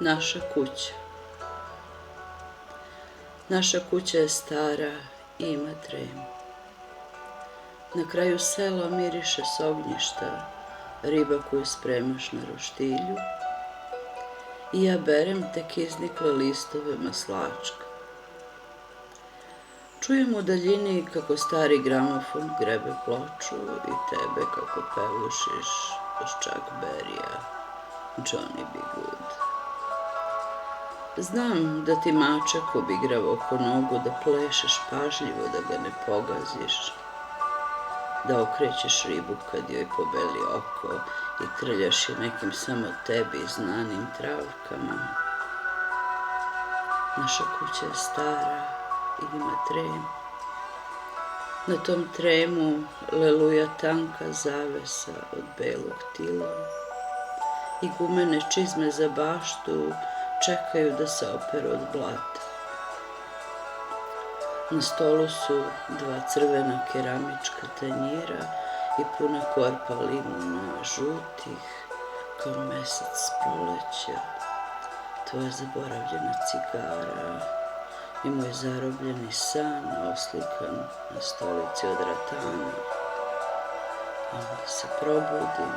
Naša kuća. Naša kuća je stara i ima tremu. Na kraju sela miriše s ognjišta riba koju spremaš na roštilju i ja berem tek iznikle listove maslačka. Čujem u daljini kako stari gramofon grebe ploču i tebe kako pevušiš uz Chuck Berrya, Johnny B. Good. Znam da ti mačak obigrava oko nogu, da plešeš pažljivo, da ga ne pogaziš, da okrećeš ribu kad joj pobeli oko i trljaš je nekim samo tebi znanim travkama. Naša kuća je stara i ima tremu. Na tom tremu leluja tanka zavesa od belog tila i gumene čizme za baštu čekaju da se operu od blata. Na stolu su 2 crvena keramička tanjira i puna korpa limuna, žutih kao mesec proleća, tvoja zaboravljena cigara i moj zarobljeni san oslikan na stolici od ratana. I onda se probudim